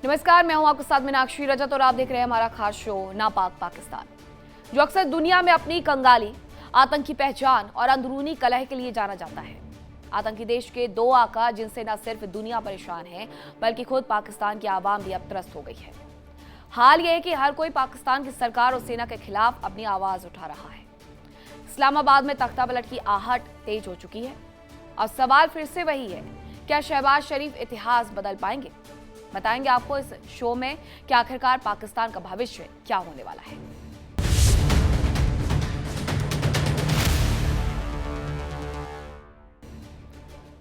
नमस्कार, मैं हूं आपके साथ मीनाक्षी रजत और आप देख रहे हैं हमारा खास शो नापाक पाकिस्तान, जो अक्सर दुनिया में अपनी कंगाली, आतंकी पहचान और अंदरूनी कलह के लिए जाना जाता है। आतंकी देश के दो आका जिनसे न सिर्फ दुनिया परेशान है बल्कि खुद पाकिस्तान की आवाम भी अब त्रस्त हो गई है। हाल यह है कि हर कोई पाकिस्तान की सरकार और सेना के खिलाफ अपनी आवाज उठा रहा है। इस्लामाबाद में तख्ता पलट की आहट तेज हो चुकी है। अब सवाल फिर से वही है, क्या शहबाज शरीफ इतिहास बदल पाएंगे? बताएंगे आपको इस शो में कि आखिरकार पाकिस्तान का भविष्य क्या होने वाला है।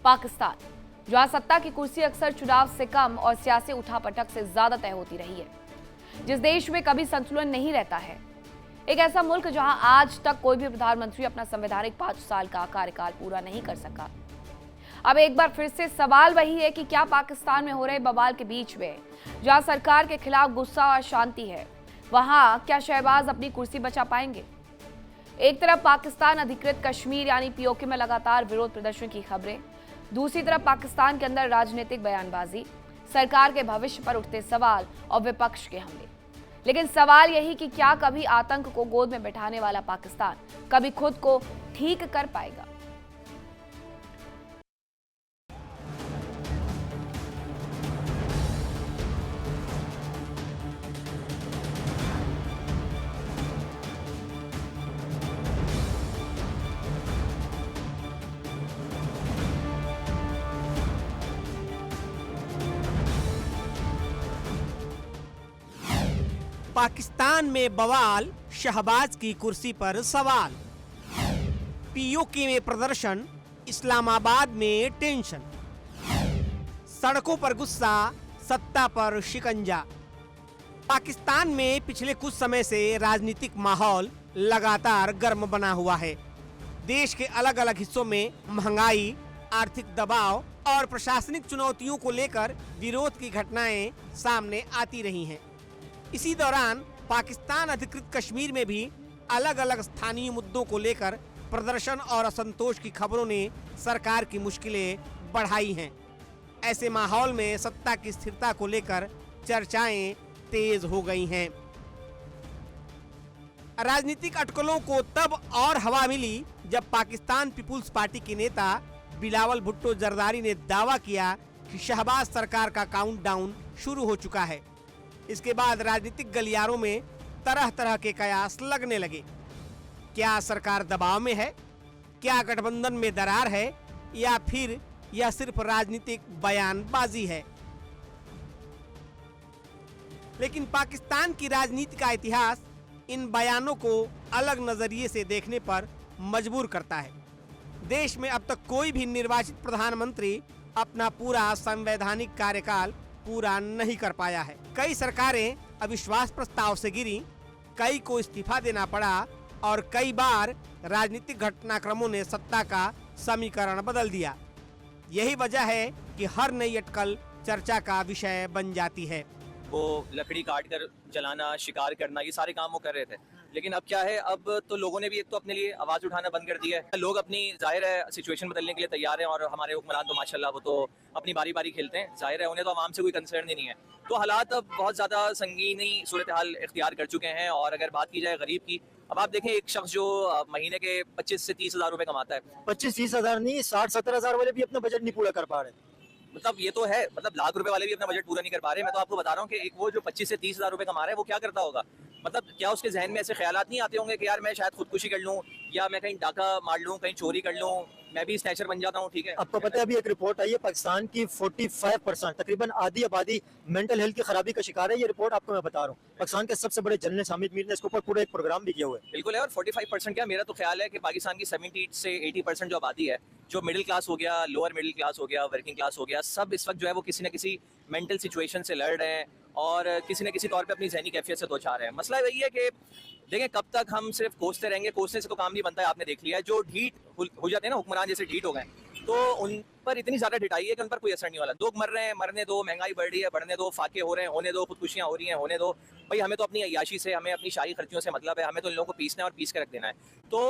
पाकिस्तान, जहां सत्ता की कुर्सी अक्सर चुनाव से कम और सियासी उठापटक से ज्यादा तय होती रही है, जिस देश में कभी संतुलन नहीं रहता है, एक ऐसा मुल्क जहां आज तक कोई भी प्रधानमंत्री अपना संवैधानिक 5 साल का कार्यकाल पूरा नहीं कर सका। अब एक बार फिर से सवाल वही है कि क्या पाकिस्तान में हो रहे बवाल के बीच में, जहां सरकार के खिलाफ गुस्सा और अशांति है, वहां क्या शहबाज अपनी कुर्सी बचा पाएंगे? एक तरफ पाकिस्तान अधिकृत कश्मीर यानी पीओके में लगातार विरोध प्रदर्शन की खबरें, दूसरी तरफ पाकिस्तान के अंदर राजनीतिक बयानबाजी, सरकार के भविष्य पर उठते सवाल और विपक्ष के हमले। लेकिन सवाल यही कि क्या कभी आतंक को गोद में बैठाने वाला पाकिस्तान कभी खुद को ठीक कर पाएगा? पाकिस्तान में बवाल, शहबाज की कुर्सी पर सवाल। पीओके में प्रदर्शन, इस्लामाबाद में टेंशन। सड़कों पर गुस्सा, सत्ता पर शिकंजा। पाकिस्तान में पिछले कुछ समय से राजनीतिक माहौल लगातार गर्म बना हुआ है। देश के अलग अलग हिस्सों में महंगाई, आर्थिक दबाव और प्रशासनिक चुनौतियों को लेकर विरोध की घटनाएं सामने आती रही हैं। इसी दौरान पाकिस्तान अधिकृत कश्मीर में भी अलग अलग स्थानीय मुद्दों को लेकर प्रदर्शन और असंतोष की खबरों ने सरकार की मुश्किलें बढ़ाई हैं। ऐसे माहौल में सत्ता की स्थिरता को लेकर चर्चाएं तेज हो गई हैं। राजनीतिक अटकलों को तब और हवा मिली जब पाकिस्तान पीपुल्स पार्टी के नेता बिलावल भुट्टो जरदारी ने दावा किया कि शहबाज सरकार का काउंटडाउन शुरू हो चुका है। इसके बाद राजनीतिक गलियारों में तरह तरह के कयास लगने लगे। क्या सरकार दबाव में है? क्या गठबंधन में दरार है? या फिर यह सिर्फ राजनीतिक बयानबाजी है? लेकिन पाकिस्तान की राजनीति का इतिहास इन बयानों को अलग नजरिए से देखने पर मजबूर करता है। देश में अब तक कोई भी निर्वाचित प्रधानमंत्री अपना पूरा संवैधानिक कार्यकाल पूरा नहीं कर पाया है। कई सरकारें अविश्वास प्रस्ताव से गिरी, कई को इस्तीफा देना पड़ा और कई बार राजनीतिक घटनाक्रमों ने सत्ता का समीकरण बदल दिया। यही वजह है कि हर नई अटकल चर्चा का विषय बन जाती है। वो लकड़ी काट कर जलाना, शिकार करना, ये सारे काम वो कर रहे थे। लेकिन अब क्या है, अब तो लोगों ने भी एक तो अपने लिए आवाज़ उठाना बंद कर दिया है। लोग अपनी, जाहिर है, सिचुएशन बदलने के लिए तैयार हैं और हमारे हुक्मरान तो माशाल्लाह वो तो अपनी बारी बारी खेलते हैं। जाहिर है उन्हें तो आवाम से कोई कंसर्न ही नहीं है। तो हालात अब बहुत ज़्यादा संगीनी सूरत हाल इख्तियार कर चुके हैं। और अगर बात की जाए गरीब की, अब आप देखें एक शख्स जो महीने के 25 से 30 हज़ार रुपये कमाता है, 25-30 हज़ार नहीं, 60-70 हज़ार वाले भी अपना बजट नहीं पूरा कर पा रहे। मतलब ये तो है, मतलब लाख रुपए वाले भी अपना बजट पूरा नहीं कर पा रहे। मैं तो आपको बता रहा हूँ कि एक वो जो 25 से 30 हज़ार रुपये कमा रहा है वो क्या करता होगा। मतलब क्या उसके जहन में ऐसे ख्यालात नहीं आते होंगे कि यार मैं शायद खुदकुशी कर लूँ, या मैं कहीं डाका मार लूँ, कहीं चोरी कर लूँ, मैं भी स्नैचर बन जाता हूँ। ठीक है, आपको पता है अभी एक रिपोर्ट आई है, पाकिस्तान की 45% तकरीबन आधी आबादी मेंटल हेल्थ की खराबी का शिकार है। ये रिपोर्ट आपको मैं बता रहा हूँ। पाकिस्तान के सबसे बड़े जनरल हामिद मीर ने इसके ऊपर पूरा एक प्रोग्राम भी किया हुआ है। बिल्कुल है। और 45% क्या, मेरा तो ख्याल है कि पाकिस्तान की 70 से 80% जो आबादी है, जो मिडिल क्लास हो गया, लोअर मिडिल क्लास हो गया, वर्किंग क्लास हो गया, सब इस वक्त जो है वो किसी न किसी मेंटल सिचुएशन से लड़ रहे हैं और किसी न किसी तौर पे अपनी ज़हनी कैफियत से दो चार है। मसला वही है कि देखें कब तक हम सिर्फ कोसते रहेंगे। कोसने से तो काम नहीं बनता है। आपने देख लिया है, जो ढीठ हो जाते हैं ना हुक्मरान, जैसे ढीठ हो गए, तो पर इतनी ज्यादा ढिठाई है कि उन पर कोई असर नहीं वाला। लोग मर रहे हैं, मरने दो, महंगाई बढ़ रही है, बढ़ने दो, फाके हो रहे हैं, होने दो, खुदकुशियां हो रही हैं, होने दो। भाई हमें तो अपनी अय्याशी से, हमें अपनी शाही खर्चियों से मतलब है, हमें तो इन लोगों को पीसना है और पीस के रख देना है। तो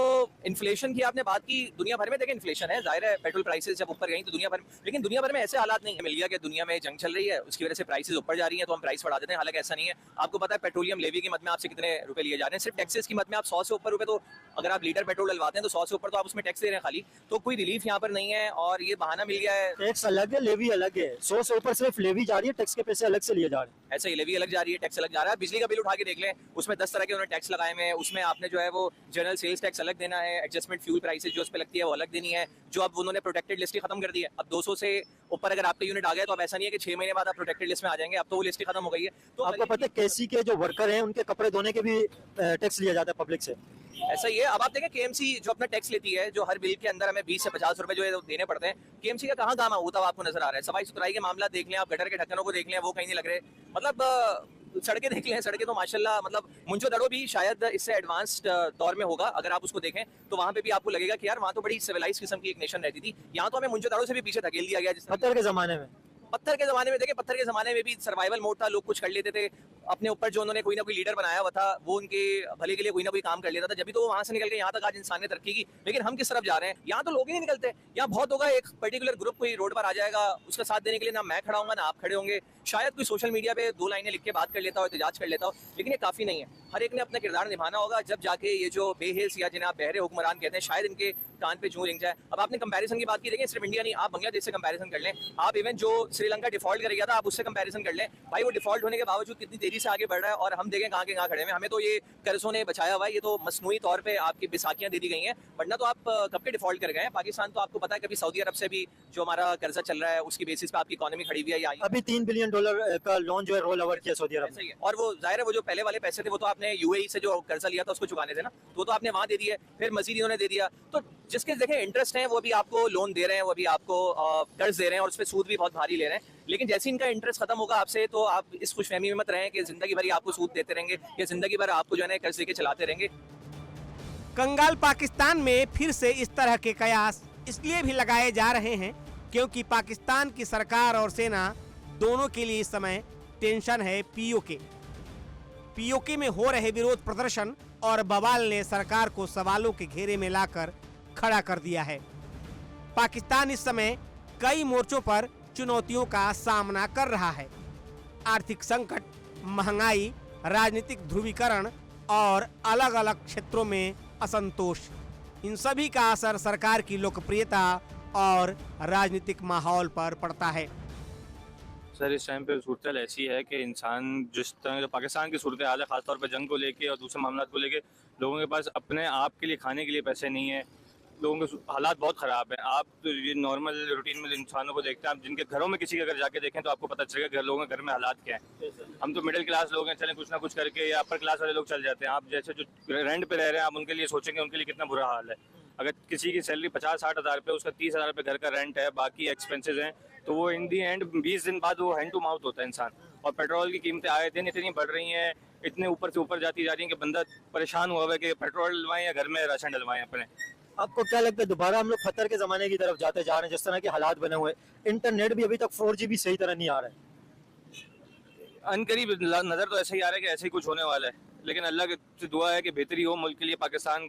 इन्फ्लेशन की आपने बात की, दुनिया भर में देखें इन्फ्लेशन है, जाहिर है पेट्रोल प्राइसेस जब ऊपर गई तो दुनिया भर में, लेकिन दुनिया भर में ऐसे हालात नहीं है। मिल गया कि दुनिया में जंग चल रही है, उसकी वजह से प्राइसेस ऊपर जा रही है तो हम प्राइस बढ़ा देते हैं, हालांकि ऐसा नहीं है। आपको पता है पेट्रोलियम लेवी की मद में आपसे कितने रुपए लिए जा रहे हैं, सिर्फ टैक्सेस की मद में आप 100 से ऊपर रुपए, तो अगर आप लीटर पेट्रोल डलवाते हैं तो 100 से ऊपर तो आप उसमें टैक्स दे रहे हैं खाली। तो कोई रिलीफ यहाँ पर नहीं है और ये बहाना मिल गया है। टैक्स अलग है, लेवी अलग है। 100 से ऊपर सिर्फ लेवी जा रही है, टैक्स के पैसे अलग से लिए जा रहे हैं। ऐसे ही लेवी अलग जा रही है, टैक्स अलग जा रहा है। बिजली का बिल उठा के देख लें, उसमें 10 तरह के उन्होंने टैक्स लगाए हुए हैं। उसमें आपने जो है वो जनरल सेल्स टैक्स अलग देना है, एडजस्टमेंट फ्यूल प्राइसेस जो उस पर लगती है वो अलग देनी है, जो अब उन्होंने प्रोटेक्टेड लिस्ट ही खत्म कर दी है। अब 200 से ऊपर अगर आपका यूनिट आ गया तो अब ऐसा नहीं है कि 6 महीने बाद आप प्रोटेक्टेड लिस्ट में आ जाएंगे, अब तो वो लिस्ट ही खत्म हो गई है। तो आपको पता है केसी के जो वर्कर हैं उनके कपड़े धोने के भी टैक्स लिया जाता है पब्लिक से। ऐसा ही है। अब आप देखें केएमसी जो अपना टैक्स लेती है, जो हर बिल के अंदर हमें 20 से 50 रुपए जो है देने पड़ते हैं, केएमसी का कहाँ काम होता है आपको नजर आ रहा है? सफाई सुथराई के मामला देख लें, आप गटर के ढक्कनों को देख लें, वो कहीं नहीं लग रहे। मतलब सड़कें देख लें, सड़कें तो माशाल्लाह, मतलब मुंजो दड़ो भी शायद इससे एडवांस्ड दौर में होगा। अगर आप उसको देखें तो वहाँ पे भी आपको लगेगा कि यार वहाँ तो बड़ी सिविलाइज किस्म की एक नेशन रहती थी, यहाँ तो हमें मुंजो दड़ो से भी पीछे धकेल दिया गया। पत्थर के जमाने में, पत्थर के जमाने में देखें, पत्थर के जमाने में भी सर्वाइवल मोड था, लोग कुछ कर लेते थे अपने ऊपर। जो उन्होंने कोई ना कोई लीडर बनाया हुआ था वो उनके भले के लिए कोई ना कोई काम कर लेता था, जब भी तो वो वहां से निकल के यहाँ तक आज इंसान ने तरक्की की। लेकिन हम किस तरफ जा रहे हैं? यहाँ तो लोग ही नहीं निकलते। यहाँ बहुत होगा, एक पर्टिकुलर ग्रुप कोई रोड पर आ जाएगा, उसका साथ देने के लिए ना मैं खड़ा होऊंगा ना आप खड़े होंगे। शायद कोई सोशल मीडिया पे 2 लाइनें लिख के बात कर लेता हो, एहतजाज कर लेता हो, लेकिन ये काफी नहीं है। हर एक ने अपना किरदार निभाना होगा, जब जाके ये जो बेहिस या जिन्हें आप बहरे हुक्मरान कहते हैं, शायद इनके कान पे जूं रिंग जाए। अब आपने कंपैरिजन की बात की, देखिए सिर्फ इंडिया नहीं, आप बांग्लादेश से कंपैरिजन कर लें, आप इवन जो श्रीलंका डिफॉल्ट कर गया था आप उससे कंपैरिजन कर लें। भाई वो डिफॉल्ट होने के बावजूद कितनी तेजी से आगे बढ़ रहा है और हम देखें कहाँ के कहाँ खड़े हैं। हमें तो ये कर्जों ने बचाया हुआ है, ये तो मसनूई तौर पे आपकी बैसाखियां दे दी गई हैं, वरना तो आप कब के डिफॉल्ट कर गए हैं। पाकिस्तान तो आपको पता है कभी सऊदी अरब से भी जो हमारा कर्जा चल रहा है उसकी बेसिस पे आपकी इकोनॉमी खड़ी हुई है। अभी $3 बिलियन का लोन जो है रोल ओवर किया सऊदी अरब सही है। और वो जाहिर है वो जो पहले वाले पैसे थे वो तो आपने यूएई से जो कर्जा लिया था उसको चुकाने थे ना, तो आपने वहां दे दिया, फिर मजीद इन्होंने दे दिया। तो जिसके देखें इंटरेस्ट है वो भी आपको लोन दे रहे हैं, वो भी आपको कर्ज दे रहे हैं और उस पर सूद भी बहुत भारी ले रहे हैं। लेकिन जैसे इनका इंटरेस्ट खत्म होगा आपसे तो आप इस खुशफहमी में मत रहें कि जिंदगी भर ही आपको सूद देते रहेंगे या जिंदगी भर आपको जो है कर्ज देके चलाते रहेंगे। कंगाल पाकिस्तान में फिर से इस तरह के कयास इसलिए भी लगाए जा रहे हैं क्योंकि पाकिस्तान की सरकार और सेना दोनों के लिए इस समय टेंशन है पीओके। पीओके में हो रहे विरोध प्रदर्शन और बवाल ने सरकार को सवालों के घेरे में लाकर खड़ा कर दिया है। पाकिस्तान इस समय कई मोर्चों पर चुनौतियों का सामना कर रहा है। आर्थिक संकट, महंगाई, राजनीतिक ध्रुवीकरण और अलग अलग क्षेत्रों में असंतोष, इन सभी का असर सरकार की लोकप्रियता और राजनीतिक माहौल पर पड़ता है। सर इस टाइम पे सूरत ऐसी है कि इंसान जिस तरह जो पाकिस्तान की सूरत हाल है, खासतौर पर जंग को लेके और दूसरे मामलों को लेके, लोगों के पास अपने आप के लिए खाने के लिए पैसे नहीं है, लोगों के हालात बहुत ख़राब हैं। आप तो ये नॉर्मल रूटीन में इंसानों को देखते हैं, आप जिनके घरों में किसी के अगर जाके देखें तो आपको पता चलेगा घर लोगों के घर में हालात क्या हैं। हम तो मिडिल क्लास लोग हैं, चलें कुछ ना कुछ करके, या अपर क्लास वाले लोग चल जाते हैं। आप जैसे जो रेंट पे रह रहे हैं आप उनके लिए सोचेंगे उनके लिए कितना बुरा हाल है। अगर किसी की सैलरी 50-60 हज़ार रुपये, उसका 30 हज़ार रुपये घर का रेंट है, बाकी एक्सपेंसेस हैं, तो वो इन दी एंड 20 दिन बाद वो हैंड टू माउथ होता है इंसान। और पेट्रोल की कीमतें आए दिन इतनी बढ़ रही हैं, इतने ऊपर से ऊपर जाती जा रही हैं कि बंदा परेशान हुआ है कि पेट्रोल डलवाएं या घर में राशन डलवाएं अपने। आपको क्या लगता है दोबारा हम लोग खतर के ज़माने की तरफ जाते जा रहे हैं? जिस तरह के हालात बने हुए, इंटरनेट भी अभी तक 4G भी सही तरह नहीं आ रहा है। अनकरीब नज़र तो ऐसे ही आ रहा है कि ऐसे ही कुछ होने वाला है, लेकिन अल्लाह से दुआ है कि बेहतरी हो मुल्क के लिए, पाकिस्तान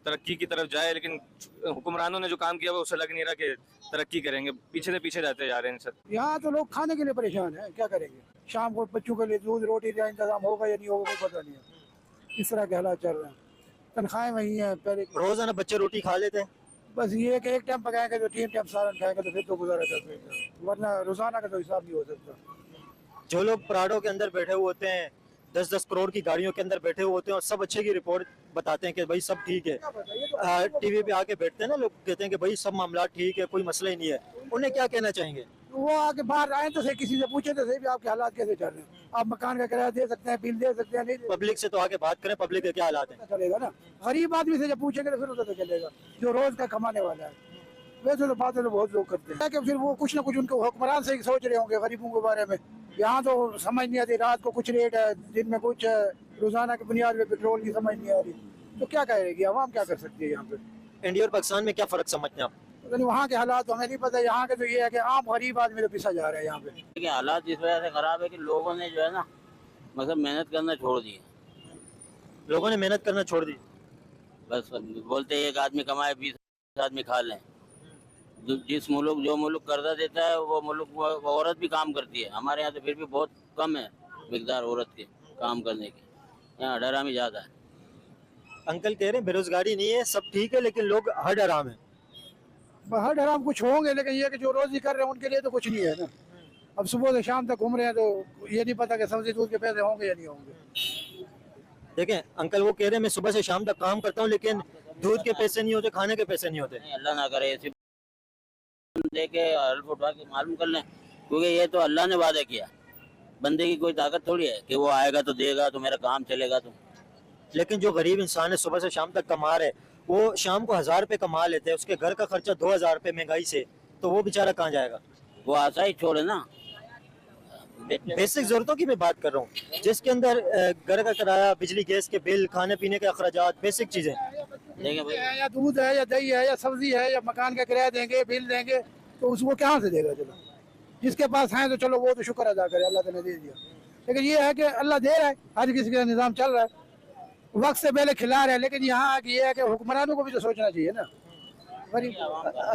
तरक्की की तरफ जाए। लेकिन हुक्मरानों ने जो काम किया वो उससे लग नहीं रहा कि तरक्की करेंगे, पीछे से पीछे जाते जा रहे हैं सर। यहाँ तो लोग खाने के लिए परेशान हैं, क्या करेंगे? शाम को बच्चों के लिए दूध रोटी का इंतजाम होगा या नहीं होगा कोई पता नहीं है। इस तरह के हालात चल रहे हैं, तनख्वाहें वही हैं पहले। रोजाना बच्चे रोटी खा लेते हैं, बस ये कि एक टाइम पकाएंगे तो 3 टाइम सालन खाएंगे तो फिर तो गुजारा कर सकते, वरना रोजाना का तो हिसाब नहीं हो सकता। जो लोग पराडों के अंदर बैठे हुए होते हैं, 10-10 करोड़ की गाड़ियों के अंदर बैठे हुए होते हैं और सब अच्छे की रिपोर्ट बताते हैं कि भाई सब ठीक है, टीवी पे आके बैठते हैं ना लोग, कहते हैं कि भाई सब मामला ठीक है, कोई मसला ही नहीं है, उन्हें क्या कहना चाहेंगे? वो आके बाहर आए तो सही, किसी से पूछे तो सही भी आपके हालात कैसे चल रहे हैं, आप मकान का किराया दे सकते हैं, बिल दे सकते हैं, नहीं पब्लिक से तो आके बात करें, पब्लिक के क्या हालात हैं चलेगा ना। गरीब आदमी से जब पूछेंगे तो फिर उधर तो चलेगा जो रोज का कमाने वाला है। वैसे तो बातें तो बहुत लोग करते हैं कि फिर वो कुछ ना कुछ उनको हुक्मरान से ही सोच रहे होंगे गरीबों के बारे में। यहाँ तो समझ नहीं आती, रात को कुछ रेट है, दिन में कुछ है, रोजाना की बुनियाद पे पेट्रोल की समझ नहीं आ रही, तो क्या कहेगी आवाम, क्या कर सकती है यहाँ पे? इंडिया और पाकिस्तान में क्या फर्क समझते हैं आप? यानी वहाँ के हालात तो हमें नहीं पता। यहाँ के तो ये है कि आम गरीब आदमी तो पिसा जा रहा है यहाँ पे। देखिए हालात इस वजह से खराब है कि लोगों ने जो है ना मतलब मेहनत करना छोड़ दी। लोगों ने मेहनत करना छोड़ दी। बस बोलते हैं एक आदमी कमाए 20 आदमी खा लें। जिस मुल्क जो मुल्क कर्जा देता है वो मुल्क वो औरत भी काम करती है। हमारे यहाँ तो फिर भी बहुत कम है मिकदार औरत के काम करने की, यहाँ डरामी ज़्यादा है। अंकल कह रहे हैं बेरोजगारी नहीं है, सब ठीक है, लेकिन लोग हड हराम है। हर हराम कुछ होंगे, लेकिन ये कि जो रोजी कर रहे हैं उनके लिए तो कुछ नहीं है ना। अब सुबह से शाम तक घूम रहे हैं तो ये नहीं पता कि सब्जी दूध के पैसे होंगे या नहीं होंगे। देखें अंकल वो कह रहे हैं मैं सुबह से शाम तक काम करता हूँ लेकिन दूध के पैसे नहीं होते, खाने के पैसे नहीं होते। नहीं, अल्लाह ना करे ऐसी दे के हल्फ उठा के मालूम कर लें, क्योंकि ये तो अल्लाह ने वादा किया। बंदे की कोई ताकत थोड़ी है कि वो आएगा तो देगा तो मेरा काम चलेगा। तो लेकिन जो गरीब इंसान है सुबह से शाम तक कमा रहे, वो शाम को 1000 रुपए कमा लेते हैं, उसके घर का खर्चा 2000 रुपए महंगाई से, तो वो बेचारा कहाँ जाएगा? वो आशा ही छोड़े ना। बेसिक जरूरतों की मैं बात कर रहा हूँ, जिसके अंदर घर का किराया, बिजली गैस के बिल, खाने पीने के अखराजात, बेसिक चीजें। देखिए भाई या दूध है या दही है या सब्जी है या मकान का किराया देंगे, बिल देंगे, तो उसको कहाँ से देगा? चलो जिसके पास है तो चलो वो तो शुक्र अदा करे, अल्लाह ने दे दिया। लेकिन ये है कि अल्लाह दे रहा है, हर किसी का निज़ाम चल रहा है, वक्त से पहले खिला रहा है। लेकिन यहाँ ये है कि हुक्मरानों को भी तो सोचना चाहिए ना।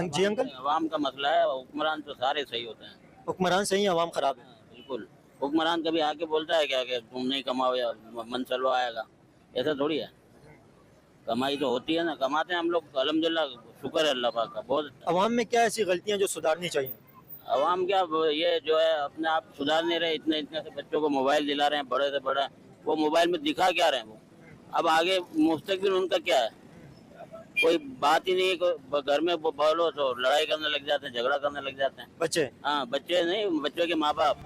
जी अंकल, अवाम का मसला है, हुक्मरान तो सारे सही होते हैं। हुक्मरान सही, अवाम खराब है। बिल्कुल, हुक्मरान कभी आके बोलता है क्या कि तुम नहीं कमाओ या मन चलो आएगा? ऐसा थोड़ी है। कमाई तो होती है ना, कमाते हैं हम लोग, अल्हम्दुलिल्लाह, शुक्र है अल्लाह पाक का बहुत। अवाम में क्या ऐसी गलतियाँ जो सुधारनी चाहिए? अवाम क्या ये जो है अपने आप सुधार नहीं रहे। इतने इतने से बच्चों को मोबाइल दिला रहे हैं, बड़े से बड़ा, वो मोबाइल में दिखा क्या रहे हैं वो? अब आगे मुस्तकबिल उनका क्या है? कोई बात ही नहीं है। घर में बोलो तो लड़ाई करने लग जाते हैं, झगड़ा करने लग जाते हैं बच्चे। हाँ, बच्चे नहीं, बच्चों के माँ बाप।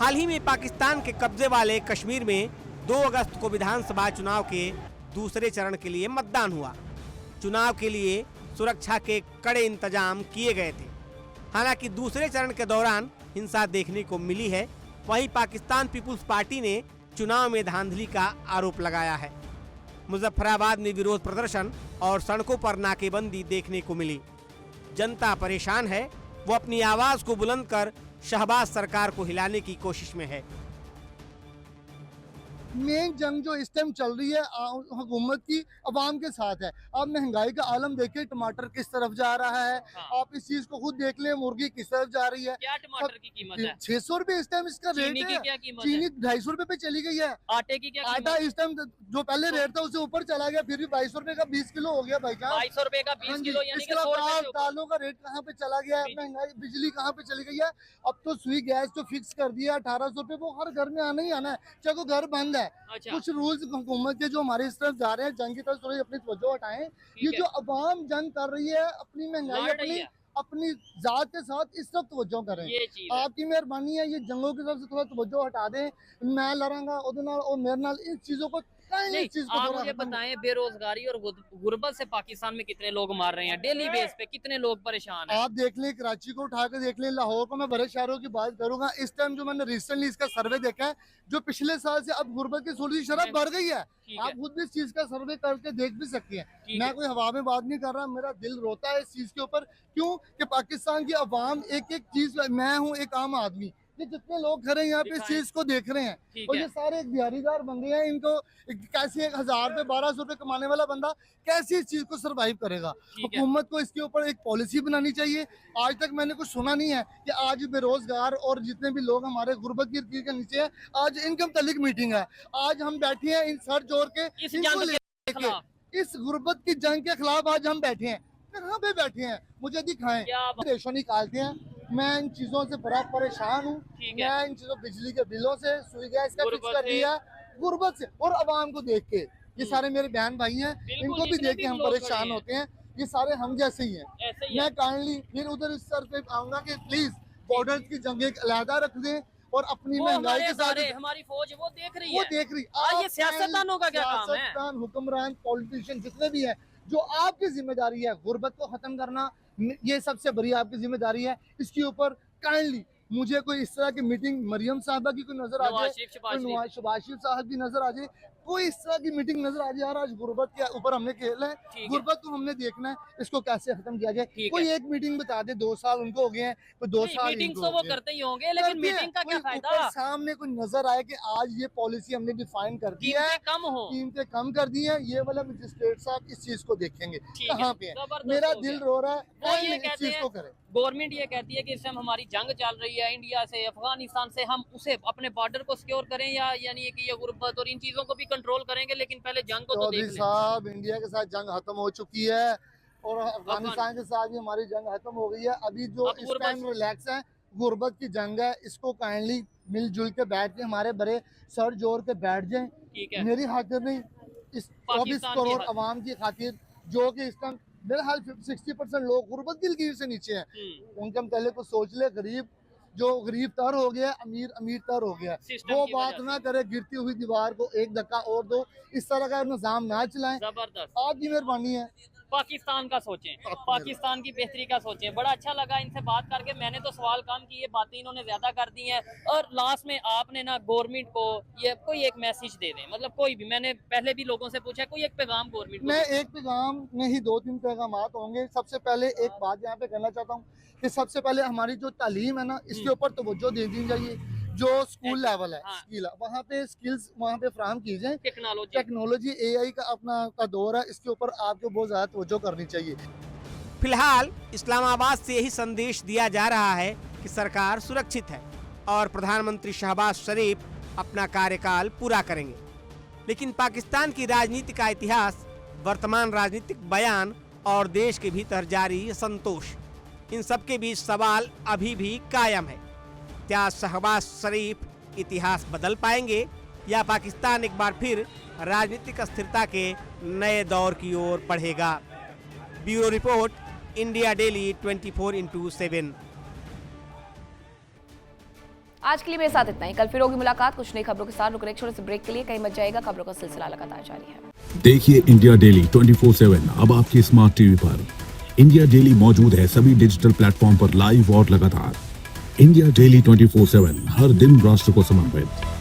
हाल ही में पाकिस्तान के कब्जे वाले कश्मीर में 2 अगस्त को विधानसभा चुनाव के दूसरे चरण के लिए मतदान हुआ। चुनाव के लिए सुरक्षा के कड़े इंतजाम किए गए थे। हालांकि दूसरे चरण के दौरान हिंसा देखने को मिली है। वहीं पाकिस्तान पीपुल्स पार्टी ने चुनाव में धांधली का आरोप लगाया है। मुजफ्फराबाद में विरोध प्रदर्शन और सड़कों पर नाकेबंदी देखने को मिली। जनता परेशान है, वो अपनी आवाज को बुलंद कर शहबाज सरकार को हिलाने की कोशिश में है। मेन जंग जो इस टाइम चल रही है हुकूमत की अवाम के साथ है। आप महंगाई का आलम देखिए, टमाटर किस तरफ जा रहा है। हाँ। आप इस चीज को खुद देख लें, मुर्गी किस तरफ जा रही है। क्या टमाटर की कीमत है? 600 रुपए इस टाइम इसका रेट चीनी की है। क्या कीमत चीनी है? 250 रुपए पे चली गई है। आटे की क्या कीमत आटा है? इस टाइम जो पहले रेट था उससे ऊपर चला गया, फिर भी 22 रुपए का 20 किलो हो गया भाई साहब। 250 रुपए का 20 किलो, यानी कि 100 रुपए से ऊपर। दालों का रेट कहाँ पे चला गया है, महंगाई, बिजली कहाँ पे चली गई है। अब तो सुई गैस जो फिक्स कर दिया 1800 रुपए, वो हर घर में आना ही आना है, चाहे वो घर बंद है। अच्छा, कुछ रूल्स हुकूमत के जो हमारे इस तरफ जा रहे हैं, जंग की तरफ थोड़ी अपनी तवज्जो हटाएं। ये है। जो अवाम जंग कर रही है, अपनी महंगाई, लड़ रही है। अपनी जात के साथ इस तरफ तवज्जो करें। ये चीज है। आपकी मेहरबानी है, ये जंगों की तरफ से थोड़ा तवज्जो हटा दें। मैं लड़ांगा उधर नाल और मेरे नाल, इस चीजों को नहीं, इस चीज को आप थोड़ा मुझे खत्म बताएं, बेरोजगारी और गुर्बत से पाकिस्तान में कितने लोग मार रहे हैं डेली बेस पे? कितने लोग परेशान हैं? आप देख लें, कराची को उठा कर देख लें, लाहौर को, मैं बड़े शहरों की बात करूंगा। इस टाइम जो मैंने रिसेंटली इसका सर्वे देखा है, जो पिछले साल से अब गुर्बत की थोड़ी शरह बढ़ गई है। ठीक आप है, खुद भी इस चीज का सर्वे करके देख भी सकती हैं। ठीक मैं है। कोई हवा में बात नहीं कर रहा, मेरा दिल रोता है इस चीज के ऊपर। क्यों कि पाकिस्तान की अवाम एक एक चीज, मैं हूँ एक आम आदमी, ये जितने लोग खड़े हैं यहाँ पे इस दिखाएं। चीज को देख रहे हैं, ठीक और है। ये सारे एक दिहाड़ीदार बंदे हैं। इनको कैसे 1000 रुपए 1200 रुपए कमाने वाला बंदा कैसे इस चीज को सरवाइव करेगा? ठीक है। हुकूमत को इसके ऊपर एक पॉलिसी बनानी चाहिए। आज तक मैंने कुछ सुना नहीं है कि आज बेरोजगार और जितने भी लोग हमारे गुर्बत की लकीर के नीचे हैं, आज इनकम तलिक मीटिंग है। आज हम बैठे हैं इन सर जोड़ के, इस इनको जंग के लेके, खिलाफ इस गुर्बत की जंग के खिलाफ आज हम बैठे हैं। कहाँ पे बैठे हैं? मुझे दिखाएं। क्या बात- रेशो निकालते हैं। मैं इन चीजों से बड़ा परेशान हूँ। ठीक है। मैं इन चीजों, बिजली के बिलों से, सुई गैस का फिक्स गुर्बत कर से। दिया, गुर्बत से और अवाम को देख के। ये सारे मेरे बहन भाई हैं, बिल्कुल, इनको भी इतने देख के भी हम लोग परेशान खड़े हैं। होते हैं। ये सारे हम जैसे ही हैं। ऐसे ही मैं है। काइंडली फिर उधर इस सर पे आऊंगा कि प्लीज बॉर्डर की जंग एक अलहदा रख दें और अपनी वो महंगाई हमारे के साथ सारे, हमारी फौज वो देख रही वो है। देख रही। हाँ, ये आप सियासतदानों का क्या काम है? सियासतदान, हुक्मरान, पॉलिटिशियन जितने भी हैं, जो आपकी जिम्मेदारी है गुर्बत को खत्म करना, ये सबसे बड़ी आपकी जिम्मेदारी है। इसके ऊपर काइंडली मुझे कोई इस तरह की मीटिंग मरियम साहबा की कोई नजर आ नवाज जाए, शरीफ, कोई शहबाज शरीफ। नवाज शहबाज शरीफ साहब की नजर आ जाए, कोई इस तरह की मीटिंग नजर आ जाए। यार आज गुर्बत के ऊपर हमने खेला ठीक है, है। गुर्बत को हमने देखना है, इसको कैसे खत्म किया जाए। ठीक कोई है। एक मीटिंग बता दे, 2 साल उनको हो गए हैं, कोई 2 साल मीटिंग इनको तो हो वो गए हैं। करते ही होंगे, लेकिन करते हैं, मीटिंग का क्या कोई फायदा? ऊपर सामने कोई नजर आए कि आज ये पॉलिसी हमने डिफाइन कर दी है, कीमतें कम हो। कीमतें कम कर दी है, ये वाला मजिस्ट्रेट साहब इस चीज को देखेंगे ठीक है, कहाँ पे है। जबरदस्त मेरा हो दिल गया। रो रहा है, वो कोई ये नहीं इस कहते चीज हैं, को करे। गवर्नमेंट ये कहती है कि इस टाइम हमारी जंग चल रही है इंडिया से, अफगानिस्तान से, हम उसे अपने बॉर्डर को सिक्योर करें या यानी कि ये गुर्बत और इन चीजों को भी कंट्रोल करेंगे, लेकिन पहले जंग को तो चौधरी देख लें। साहब, इंडिया के साथ जंग खत्म हो चुकी है और अफगानिस्तान के साथ भी हमारी जंग खत्म हो गई है। अभी जो अब इस गुर्बत- टाइम रिलैक्स है, गुर्बत की जंग है, इसको काइंडली मिलजुल के बैठ के हमारे बड़े सर जोड़ के बैठ जाएं। ठीक है। मेरी खातिर नहीं, इस 24 पाकिस्तान की करोड़ खातिर। आवाम की खातिर, जो कि इस टाइम मेरे हाल 60% लोग गुर्बत की लकीर से नीचे हैं। उनके मतलब कुछ सोच ले, गरीब जो गरीब तर हो गया, अमीर अमीर तर हो गया, सिस्टम वो की बात वजह ना करे, गिरती हुई दीवार को एक धक्का और दो, इस तरह का निजाम ना चलाएं। जबरदस्त। आपकी मेहरबानी है। पाकिस्तान का सोचें, पाकिस्तान की बेहतरी का सोचें। बड़ा अच्छा लगा इनसे बात करके। मैंने तो सवाल कम किए, बातें इन्होंने ज्यादा कर दी हैं। और लास्ट में आपने ना गवर्नमेंट को ये कोई एक मैसेज दे दें, मतलब कोई भी, मैंने पहले भी लोगों से पूछा, कोई एक पैगाम गवर्नमेंट को मैं दे दें। एक पैगाम नहीं 2-3 पैगाम होंगे। सबसे पहले एक बात यहाँ पे कहना चाहता हूँ कि सबसे पहले हमारी जो तालीम है ना, इसके ऊपर तवज्जो दे दी जाइए। जो स्कूल लेवल है, हाँ। स्किल, वहाँ पे स्किल्स वहाँ पे फ्राहम की जाए। टेक्नोलॉजी टेक्नोलॉजी AI का अपना का दौर है, इसके ऊपर आपको बहुत ज़्यादा तवज्जो करनी चाहिए। फिलहाल इस्लामाबाद से यही संदेश दिया जा रहा है कि सरकार सुरक्षित है और प्रधानमंत्री शहबाज शरीफ अपना कार्यकाल पूरा करेंगे। लेकिन पाकिस्तान की राजनीति का इतिहास, वर्तमान राजनीतिक बयान और देश के भीतर जारी असंतोष, इन सब के बीच सवाल अभी भी कायम है। क्या शहबाज शरीफ इतिहास बदल पाएंगे या पाकिस्तान एक बार फिर राजनीतिक अस्थिरता के नए दौर की ओर बढ़ेगा? Bureau report, India daily 24/7। आज के लिए मेरे साथ इतना ही। कल फिर होगी मुलाकात कुछ नई खबरों के साथ। रुक रहे एक छोटे से ब्रेक के लिए, कहीं मत जाएगा, खबरों का सिलसिला लगातार जारी है। देखिए इंडिया डेली 24/7 अब आपकी स्मार्ट टीवी पर। इंडिया डेली मौजूद है सभी डिजिटल प्लेटफॉर्म पर लाइव और लगातार। इंडिया डेली 24/7 हर दिन राष्ट्र को समर्पित।